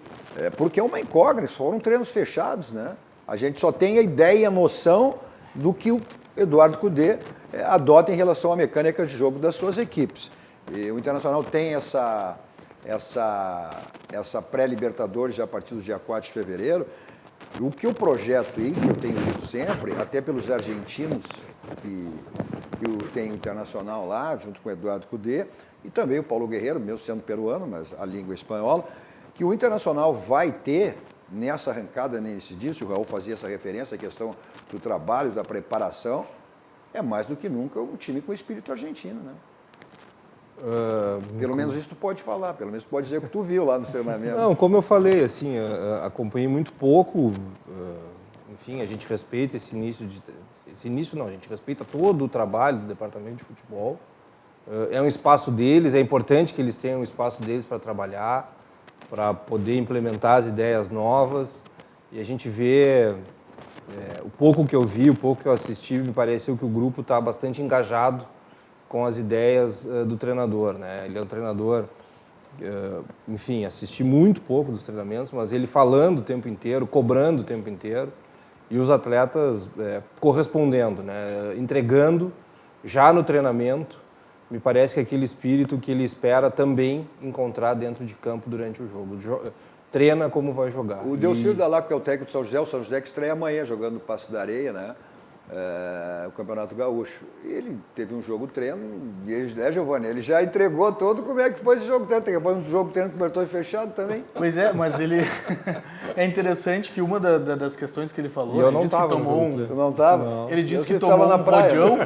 Porque é uma incógnita, foram treinos fechados, né? A gente só tem a ideia e a noção do que o Eduardo Cudê adota em relação à mecânica de jogo das suas equipes. E o Internacional tem essa pré-Libertadores já a partir do dia 4 de fevereiro. O que o projeto aí, que eu tenho dito sempre, até pelos argentinos que tem o Internacional lá, junto com o Eduardo Cudê, e também o Paulo Guerreiro, mesmo sendo peruano, mas a língua espanhola, que o Internacional vai ter, nessa arrancada, nesse disso, o Raul fazia essa referência, a questão do trabalho, da preparação, é mais do que nunca um time com espírito argentino, né? Pelo menos isso tu pode falar, pelo menos tu pode dizer o que tu viu lá no treinamento. Não, como eu falei, assim, acompanhei muito pouco, enfim, a gente respeita esse início, a gente respeita todo o trabalho do departamento de futebol, é um espaço deles, é importante que eles tenham um espaço deles para trabalhar, para poder implementar as ideias novas, e a gente vê, o pouco que eu vi, o pouco que eu assisti, me pareceu que o grupo está bastante engajado com as ideias do treinador, né? Ele é um treinador, enfim, assisti muito pouco dos treinamentos, mas ele falando o tempo inteiro, cobrando o tempo inteiro, e os atletas correspondendo, né? Entregando já no treinamento. Me parece que aquele espírito que ele espera também encontrar dentro de campo durante o jogo. Treina como vai jogar. O Delcir Dalaco, que é o técnico do São José que estreia amanhã jogando no Passo da Areia, né? O Campeonato Gaúcho. Ele teve um jogo treino, e Giovanni, ele já entregou todo como é que foi esse jogo treino. Foi um jogo treino com o portão fechado também. Pois é, mas ele... É interessante que uma das questões que ele falou, ele disse que tomou Tu não estava? Ele disse que tomou um rodeão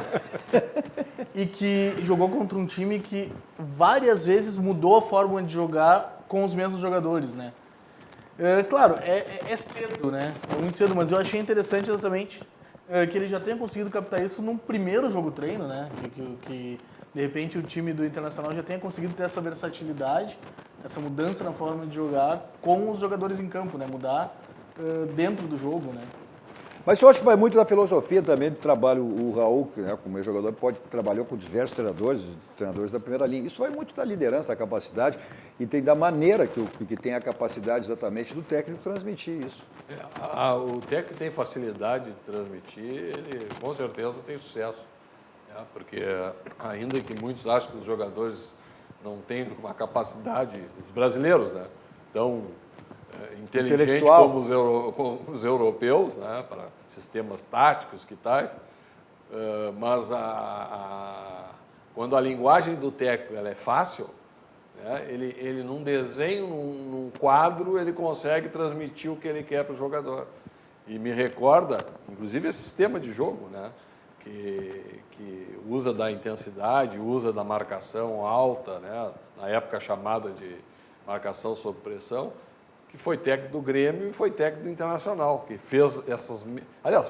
e que jogou contra um time que várias vezes mudou a forma de jogar com os mesmos jogadores, né? Claro, é cedo, né? É muito cedo, mas eu achei interessante exatamente que ele já tenha conseguido captar isso num primeiro jogo treino, né? Que de repente o time do Internacional já tenha conseguido ter essa versatilidade, essa mudança na forma de jogar com os jogadores em campo, né? Mudar dentro do jogo, né? Mas eu acho que vai muito da filosofia também do trabalho. O Raul, né, como ex-jogador, trabalhou com diversos treinadores da primeira linha. Isso vai muito da liderança, da capacidade e tem da maneira que tem a capacidade exatamente do técnico transmitir isso. O técnico tem facilidade de transmitir, ele com certeza tem sucesso. Né? Porque ainda que muitos acham que os jogadores não têm uma capacidade, os brasileiros, né, tão inteligente como os europeus, né, para sistemas táticos que tais, mas quando a linguagem do técnico ela é fácil, né, ele num desenho, num quadro, ele consegue transmitir o que ele quer para o jogador. E me recorda, inclusive, esse sistema de jogo, né, que usa da intensidade, usa da marcação alta, né, na época chamada de marcação sob pressão, que foi técnico do Grêmio e foi técnico do Internacional, que fez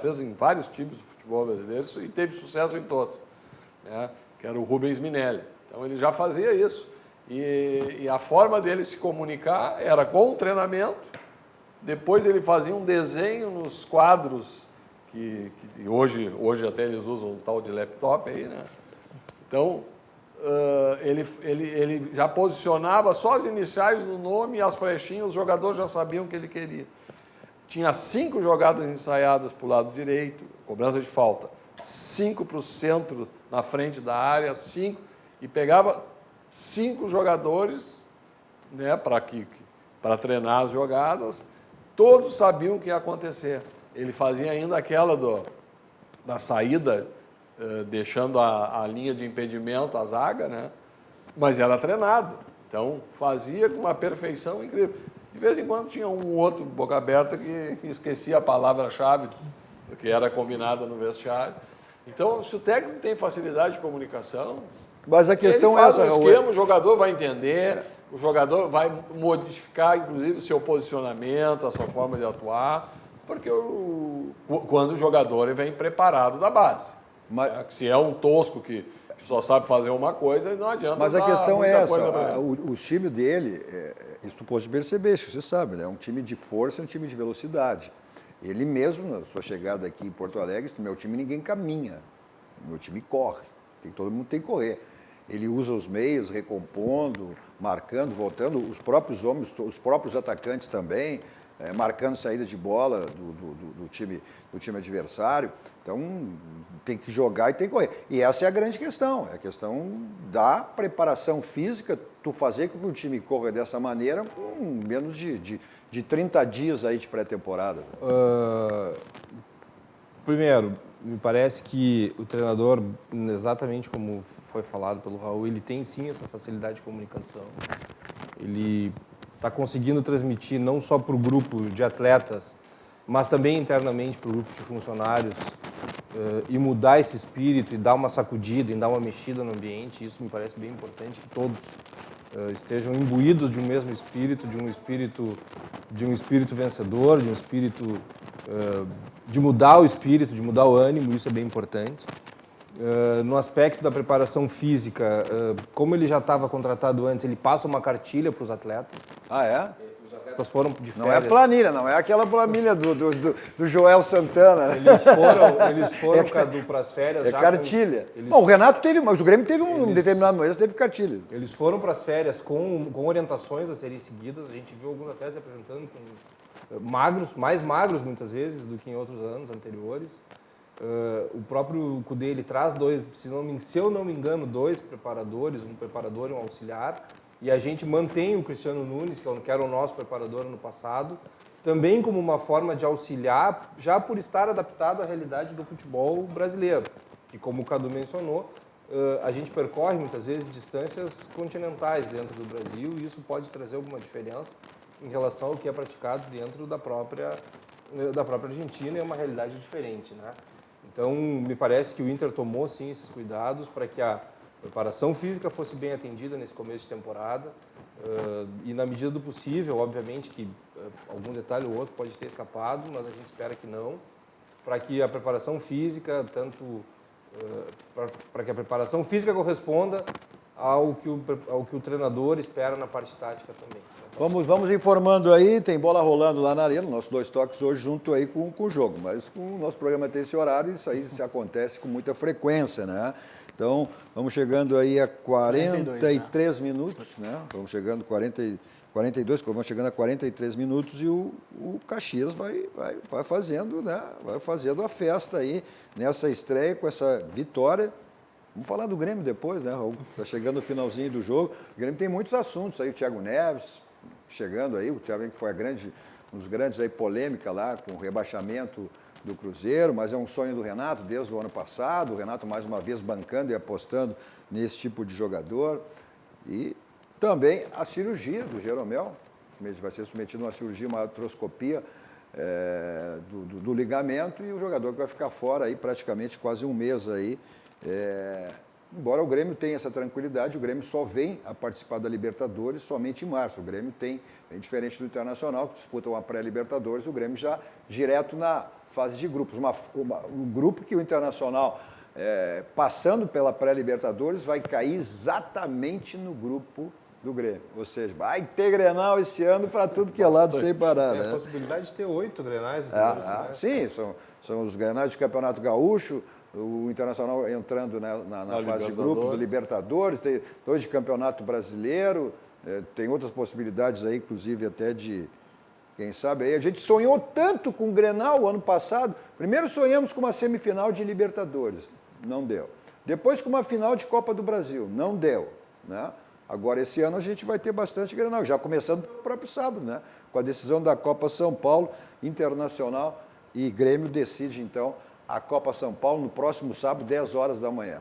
fez em vários times do futebol brasileiro e teve sucesso em todos, né? Que era o Rubens Minelli. Então ele já fazia isso. E a forma dele se comunicar era com o treinamento, depois ele fazia um desenho nos quadros, que hoje até eles usam um tal de laptop aí, né? Então, ele já posicionava só as iniciais do nome e as flechinhas, os jogadores já sabiam o que ele queria. Tinha 5 jogadas ensaiadas para o lado direito, cobrança de falta, 5 para o centro na frente da área, 5, e pegava 5 jogadores, né, para treinar as jogadas, todos sabiam o que ia acontecer. Ele fazia ainda aquela da saída, deixando a linha de impedimento, a zaga, né? Mas era treinado. Então, fazia com uma perfeição incrível. De vez em quando tinha um outro boca aberta que esquecia a palavra-chave, que era combinada no vestiário. Então, se o técnico tem facilidade de comunicação, mas a questão ele faz é essa, um esquema, o jogador vai entender, o jogador vai modificar, inclusive, o seu posicionamento, a sua forma de atuar, porque quando o jogador vem preparado da base. Se é um tosco que só sabe fazer uma coisa, não adianta. Mas a questão é essa, o time dele, isso tu pode perceber, isso você sabe, né? É um time de força, é um time de velocidade. Ele mesmo, na sua chegada aqui em Porto Alegre, meu time ninguém caminha, meu time corre, todo mundo tem que correr. Ele usa os meios, recompondo, marcando, voltando, os próprios homens, os próprios atacantes também, marcando saída de bola do time adversário. Então, tem que jogar e tem que correr. E essa é a grande questão, é a questão da preparação física, tu fazer com que o time corra dessa maneira com menos de 30 dias aí de pré-temporada. Primeiro, me parece que o treinador, exatamente como foi falado pelo Raul, ele tem sim essa facilidade de comunicação. Ele está conseguindo transmitir não só para o grupo de atletas, mas também internamente para o grupo de funcionários e mudar esse espírito e dar uma sacudida, e dar uma mexida no ambiente. Isso me parece bem importante, que todos estejam imbuídos de um mesmo espírito, de um espírito vencedor, de um espírito de mudar o espírito, de mudar o ânimo. Isso é bem importante. No aspecto da preparação física, como ele já estava contratado antes, ele passa uma cartilha para os atletas. Ah, é? Os atletas foram de férias. Não é planilha, não é aquela planilha do Joel Santana. Eles foram, Cadu, para as férias. É já cartilha. Bom, o Renato teve, mas o Grêmio teve um determinado momento, teve cartilha. Eles foram para as férias com orientações a serem seguidas. A gente viu alguns atletas se apresentando com mais magros muitas vezes do que em outros anos anteriores. O próprio Cudê, ele traz se eu não me engano, 2 preparadores, um preparador e um auxiliar, e a gente mantém o Cristiano Nunes, que era o nosso preparador no passado, também como uma forma de auxiliar, já por estar adaptado à realidade do futebol brasileiro, que, como o Cadu mencionou, a gente percorre muitas vezes distâncias continentais dentro do Brasil, e isso pode trazer alguma diferença em relação ao que é praticado dentro da própria Argentina, é uma realidade diferente, né? Então, me parece que o Inter tomou, sim, esses cuidados para que a preparação física fosse bem atendida nesse começo de temporada e, na medida do possível, obviamente que algum detalhe ou outro pode ter escapado, mas a gente espera que não, para que a preparação física, para que a preparação física corresponda ao que o treinador espera na parte tática também. Vamos informando aí, tem bola rolando lá na arena, nossos 2 toques hoje junto aí com o jogo, mas com o nosso programa tem esse horário, isso aí acontece com muita frequência, né? Então, vamos chegando aí a 43 minutos, né? Vamos chegando 42, vamos chegando a 43 minutos e o Caxias vai fazendo, né? Vai fazendo a festa aí nessa estreia com essa vitória. Vamos falar do Grêmio depois, né, Raul? Está chegando o finalzinho do jogo. O Grêmio tem muitos assuntos aí, o Thiago Neves chegando aí, o Thiago que foi um dos grandes aí polêmica lá com o rebaixamento do Cruzeiro, mas é um sonho do Renato desde o ano passado, o Renato mais uma vez bancando e apostando nesse tipo de jogador. E também a cirurgia do Jeromel, vai ser submetido a uma cirurgia, uma artroscopia do ligamento, e o jogador que vai ficar fora aí praticamente quase um mês aí. Embora o Grêmio tenha essa tranquilidade, o Grêmio só vem a participar da Libertadores somente em março. O Grêmio tem, bem diferente do Internacional, que disputa uma pré-Libertadores, o Grêmio já direto na fase de grupos. Um grupo que o Internacional, passando pela pré-Libertadores, vai cair exatamente no grupo do Grêmio. Ou seja, vai ter Grenal esse ano para tudo que é lado sem parar. Tem né? a possibilidade de ter 8 Grenais. Sim, são os Grenais do Campeonato Gaúcho, o Internacional entrando na fase de Libertadores. grupos do Libertadores, tem 2 de Campeonato Brasileiro, tem outras possibilidades aí, inclusive até de, quem sabe, aí a gente sonhou tanto com o Grenal ano passado. Primeiro sonhamos com uma semifinal de Libertadores, não deu. Depois com uma final de Copa do Brasil, não deu, né? Agora, esse ano, a gente vai ter bastante Grenal, já começando pelo próprio sábado, né? Com a decisão da Copa São Paulo, Internacional e Grêmio decide, então, a Copa São Paulo no próximo sábado, 10 horas da manhã.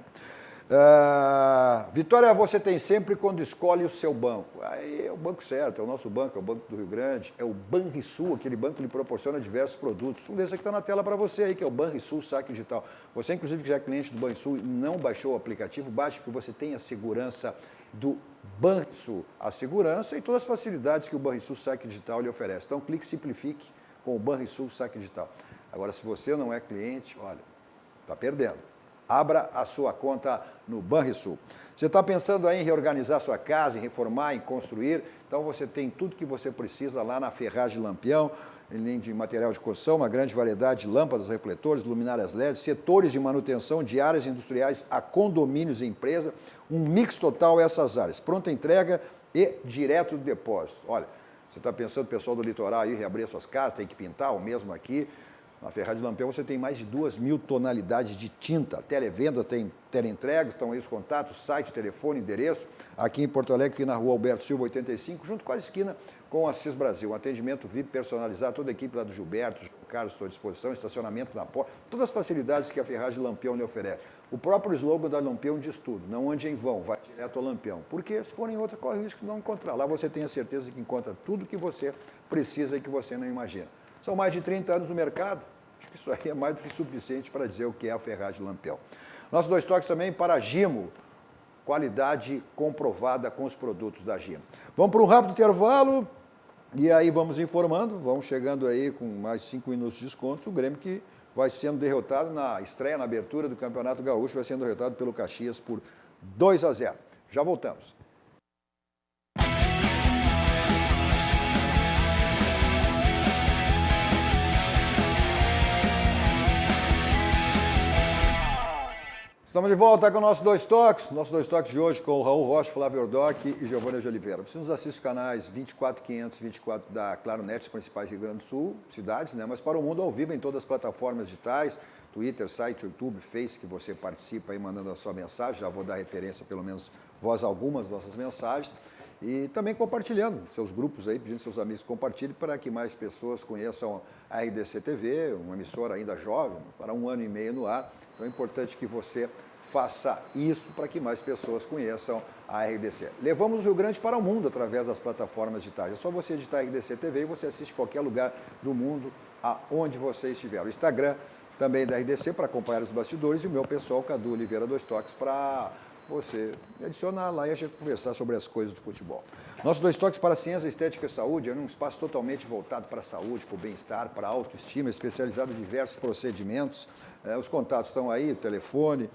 Vitória você tem sempre quando escolhe o seu banco. Aí é o banco certo, é o nosso banco, é o Banco do Rio Grande, é o Banrisul, aquele banco que lhe proporciona diversos produtos. Um desses aqui está na tela para você aí, que é o Banrisul Saque Digital. Você, inclusive, que já é cliente do Banrisul e não baixou o aplicativo, baixe porque você tem a segurança do Banrisul. A segurança e todas as facilidades que o Banrisul Saque Digital lhe oferece. Então, clique e simplifique com o Banrisul Saque Digital. Agora, se você não é cliente, olha, está perdendo. Abra a sua conta no Banrisul. Você está pensando aí em reorganizar sua casa, em reformar, em construir? Então você tem tudo que você precisa lá na Ferragem Lampião, além de material de construção, uma grande variedade de lâmpadas, refletores, luminárias LED, setores de manutenção de áreas industriais a condomínios e empresa, um mix total essas áreas. Pronta entrega e direto do depósito. Olha, você está pensando, pessoal do litoral, aí reabrir suas casas, tem que pintar, o mesmo aqui. Na Ferragem Lampião você tem mais de 2.000 tonalidades de tinta. Televenda tem teleentrega, estão aí os contatos, site, telefone, endereço. Aqui em Porto Alegre, aqui na rua Alberto Silva, 85, junto com a esquina com a Assis Brasil. Um atendimento VIP personalizado, toda a equipe lá do Gilberto, João Carlos, à sua disposição, estacionamento na porta, todas as facilidades que a Ferragem Lampião lhe oferece. O próprio slogan da Lampião diz tudo, não ande em vão, vai direto ao Lampião. Porque se for em outra, corre o risco de não encontrar. Lá você tem a certeza que encontra tudo que você precisa e que você não imagina. São mais de 30 anos no mercado. Acho que isso aí é mais do que suficiente para dizer o que é a Ferragem Lampião. Nossos 2 toques também para a Gimo. Qualidade comprovada com os produtos da Gimo. Vamos para um rápido intervalo e aí vamos informando. Vamos chegando aí com mais 5 minutos de desconto. O Grêmio que vai sendo derrotado na estreia, na abertura do Campeonato Gaúcho, vai sendo derrotado pelo Caxias por 2-0. Já voltamos. Estamos de volta com o nosso 2 toques. Nosso 2 toques de hoje com o Raul Rocha, Flávio Ordoc e Giovânia de Oliveira. Você nos assiste os canais 24, 500, 24 da Claro Net, os principais Rio Grande do Sul, cidades, né? Mas para o mundo ao vivo em todas as plataformas digitais, Twitter, site, YouTube, Face, que você participa aí mandando a sua mensagem. Já vou dar referência, pelo menos, voz algumas das nossas mensagens. E também compartilhando seus grupos aí, pedindo seus amigos que compartilhem para que mais pessoas conheçam a RDC TV, uma emissora ainda jovem, para 1 ano e meio no ar. Então é importante que você faça isso para que mais pessoas conheçam a RDC. Levamos o Rio Grande para o mundo através das plataformas digitais. É só você digitar RDC TV e você assiste qualquer lugar do mundo aonde você estiver. O Instagram também da RDC para acompanhar os bastidores e o meu pessoal, Cadu Oliveira 2 Toques, para você adicionar lá e a gente conversar sobre as coisas do futebol. Nossos 2 toques para a ciência, estética e saúde é um espaço totalmente voltado para a saúde, para o bem-estar, para a autoestima, especializado em diversos procedimentos. Os contatos estão aí, o telefone.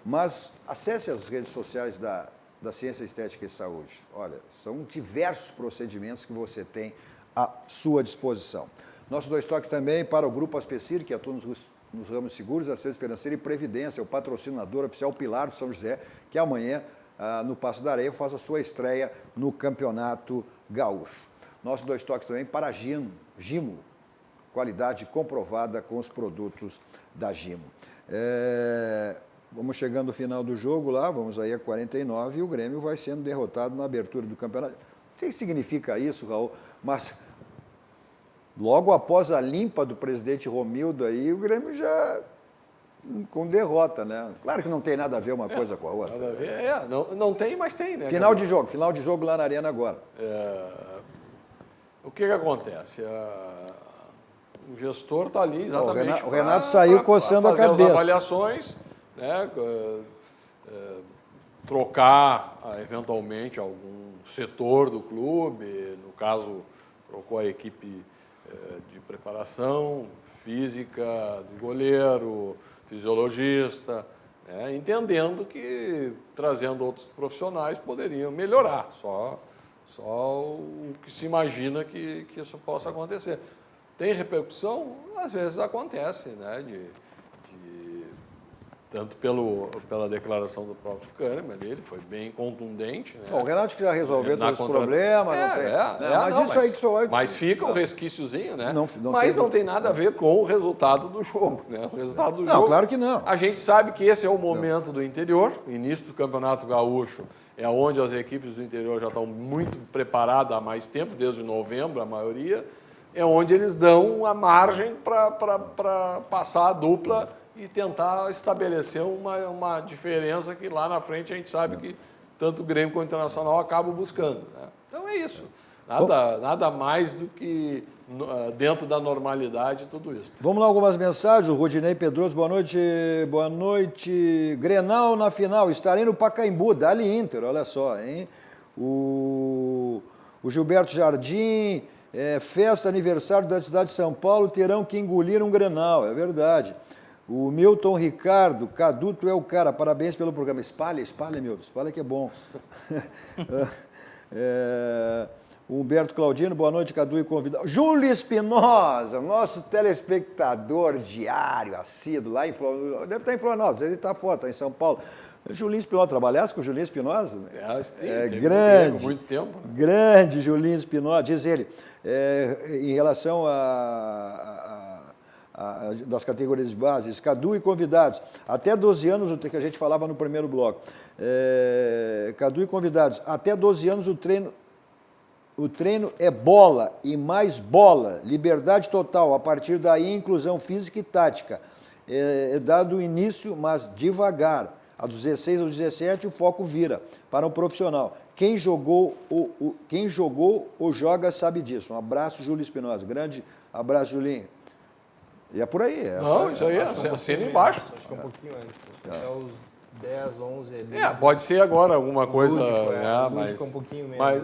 Mas acesse as redes sociais da Ciência, Estética e Saúde. Olha, são diversos procedimentos que você tem à sua disposição. Nossos 2 toques também para o Grupo Aspecir, que atua nos ramos seguros, assistência financeira e previdência, o patrocinador oficial Pilar do São José, que amanhã, no Passo da Areia, faz a sua estreia no Campeonato Gaúcho. Nossos 2 toques também para a Gimo, qualidade comprovada com os produtos da Gimo. Vamos chegando no final do jogo lá, vamos aí a 49 e o Grêmio vai sendo derrotado na abertura do campeonato. Não sei o que significa isso, Raul, mas logo após a limpa do presidente Romildo aí, o Grêmio já com derrota, né? Claro que não tem nada a ver uma coisa com a outra. Nada a ver. Não tem, mas tem, né? Final de jogo lá na Arena agora. O que acontece? O gestor está ali exatamente o Renato saiu coçando a cabeça. Fazer as avaliações, né? Trocar eventualmente algum setor do clube, no caso, trocou a equipe de preparação física, do goleiro, fisiologista, né? Entendendo que trazendo outros profissionais poderiam melhorar, só o que se imagina que isso possa acontecer. Tem repercussão? Às vezes acontece, né? De tanto pela declaração do próprio Kahneman, ele foi bem contundente. Né? Bom, o Renato que já resolveu todos os problemas, não tem. Mas isso aí que só vai... Mas fica um resquíciozinho, né? Mas não tem nada a ver com o resultado do jogo, né? O resultado do jogo. Não, claro que não. A gente sabe que esse é o momento do interior, o início do Campeonato Gaúcho é onde as equipes do interior já estão muito preparadas há mais tempo, desde novembro, a maioria, é onde eles dão a margem para passar a dupla e tentar estabelecer uma diferença que lá na frente a gente sabe que tanto o Grêmio quanto o Internacional acabam buscando. Né? Então é isso. Nada mais do que dentro da normalidade tudo isso. Vamos lá, algumas mensagens. O Rodinei Pedroso, boa noite. Boa noite. Grenal na final, estarei no Pacaembu, Dali Inter, olha só, hein? O Gilberto Jardim, festa aniversário da cidade de São Paulo, terão que engolir um Grenal, é verdade. O Milton Ricardo, Cadu, tu é o cara, parabéns pelo programa. Espalha, Milton, espalha que é bom. O Humberto Claudino, boa noite, Cadu e convidado. Júlio Espinosa, nosso telespectador diário, assíduo, lá em Florianópolis. Deve estar em Florianópolis, ele está fora, está em São Paulo. Julinho Espinosa, trabalhasse com o Julinho Espinosa? Grande, muito tempo. Né? Grande Julinho Espinosa, diz ele, em relação das categorias de base, Cadu e convidados, até 12 anos, o que a gente falava no primeiro bloco, Cadu e convidados, até 12 anos o treino é bola e mais bola, liberdade total, a partir daí inclusão física e tática, é dado o início, mas devagar, a dos 16 aos 17 o foco vira para um profissional. Quem jogou ou joga sabe disso. Um abraço, Júlio Espinosa, grande abraço, Julinho. E é por aí. Isso aí é assina embaixo. Acho que é um pouquinho antes. Acho que até os 10, 11 ali. Pode ser agora alguma coisa. Lúdico, um pouquinho menos. Mas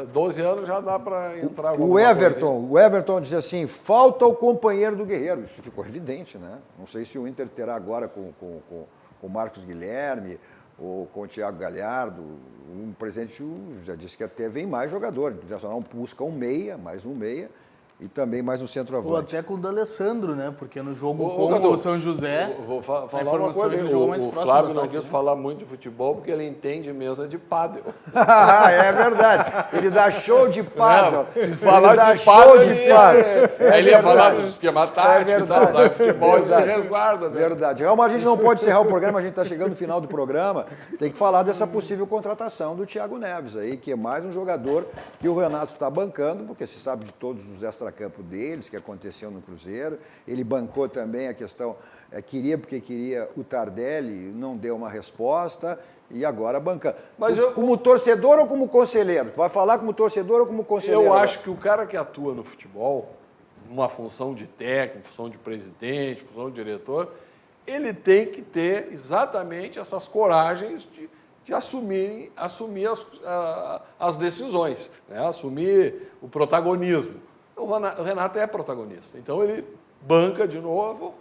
12 anos já dá para entrar. O Everton diz assim: falta o companheiro do Guerreiro. Isso ficou evidente, né? Não sei se o Inter terá agora com o Marcos Guilherme ou com o Thiago Galhardo. O presidente já disse que até vem mais jogador. O Internacional busca mais um meia. E também mais um centroavante. Ou até com o D'Alessandro, né? Porque no jogo com o São José... Vou falar uma coisa. O Flávio não quis falar muito de futebol porque ele entende mesa de pádel. É verdade. Ele dá show de pádel. Se falar de pádel, ele ia falar do esquema tático e tal. Daí futebol ele se resguarda. Né? Verdade. A gente não pode encerrar o programa, a gente está chegando no final do programa. Tem que falar dessa possível contratação do Thiago Neves aí, que é mais um jogador que o Renato está bancando, porque se sabe de todos os extracampo deles, que aconteceu no Cruzeiro. Ele bancou também a questão, queria o Tardelli, não deu uma resposta, e agora banca. Mas como torcedor ou como conselheiro? Tu vai falar como torcedor ou como conselheiro? Eu acho que o cara que atua no futebol, numa função de técnico, função de presidente, função de diretor, ele tem que ter exatamente essas coragens de assumir as decisões, né? Assumir o protagonismo. O Renato é protagonista, então ele banca de novo,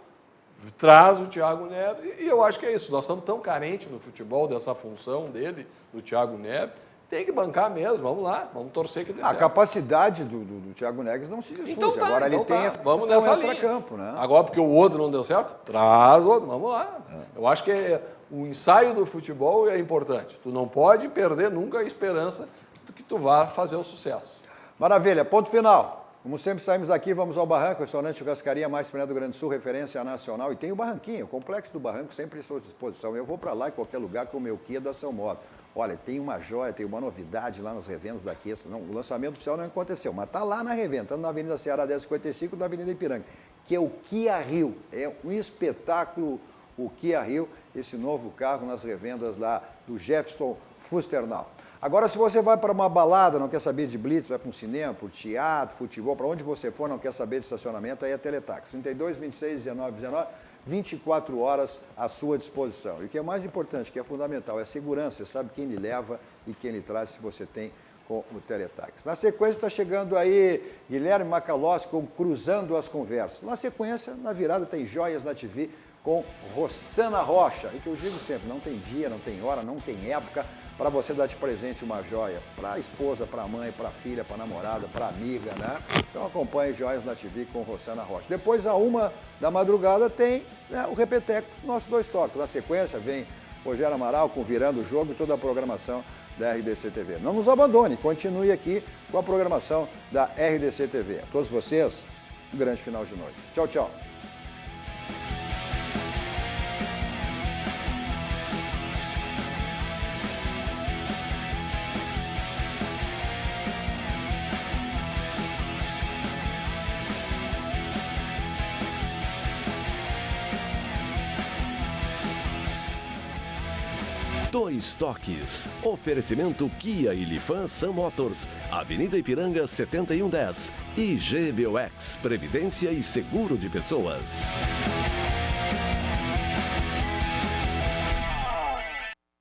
traz o Thiago Neves, e eu acho que é isso. Nós estamos tão carentes no futebol dessa função dele, do Thiago Neves, tem que bancar mesmo, vamos lá, vamos torcer que dê certo. A capacidade do Thiago Neves não se discute, então agora ele tem essa vamos nessa extra-campo, né? Agora, porque o outro não deu certo, traz o outro, vamos lá. Eu acho que o ensaio do futebol é importante, tu não pode perder nunca a esperança de que tu vá fazer o sucesso. Maravilha, ponto final. Como sempre, saímos daqui, vamos ao Barranco, restaurante churrascaria mais premiado do Rio Grande do Sul, referência nacional. E tem o Barranquinho, o Complexo do Barranco, sempre à sua disposição. Eu vou para lá em qualquer lugar com o meu Kia da São Moto. Olha, tem uma joia, tem uma novidade lá nas revendas da Kia. Não, o lançamento oficial não aconteceu, mas está lá na revenda, estamos na Avenida Ceará 1055, da Avenida Ipiranga, que é o Kia Rio. É um espetáculo, o Kia Rio, esse novo carro nas revendas lá do Jefferson Fusternal. Agora, se você vai para uma balada, não quer saber de blitz, vai para um cinema, para o teatro, futebol, para onde você for, não quer saber de estacionamento, aí é Teletax. 32, 26, 19, 19, 24 horas à sua disposição. E o que é mais importante, que é fundamental, é segurança. Você sabe quem lhe leva e quem lhe traz se você tem com o Teletax. Na sequência, está chegando aí Guilherme Macalossi com Cruzando as Conversas. Na sequência, na virada, tem Joias na TV com Rossana Rocha. E que eu digo sempre, não tem dia, não tem hora, não tem época para você dar de presente uma joia para a esposa, para a mãe, para a filha, para a namorada, para a amiga, né? Então acompanhe Joias na TV com Rossana Rocha. Depois, à 1h da madrugada, tem, né, o Repeteco, nosso Dois Toques. Na sequência, vem Rogério Amaral com Virando o Jogo e toda a programação da RDC TV. Não nos abandone, continue aqui com a programação da RDC TV. A todos vocês, um grande final de noite. Tchau, tchau. Dois Toques. Oferecimento Kia e Lifan Sam Motors. Avenida Ipiranga 7110. E GBOX. Previdência e Seguro de Pessoas.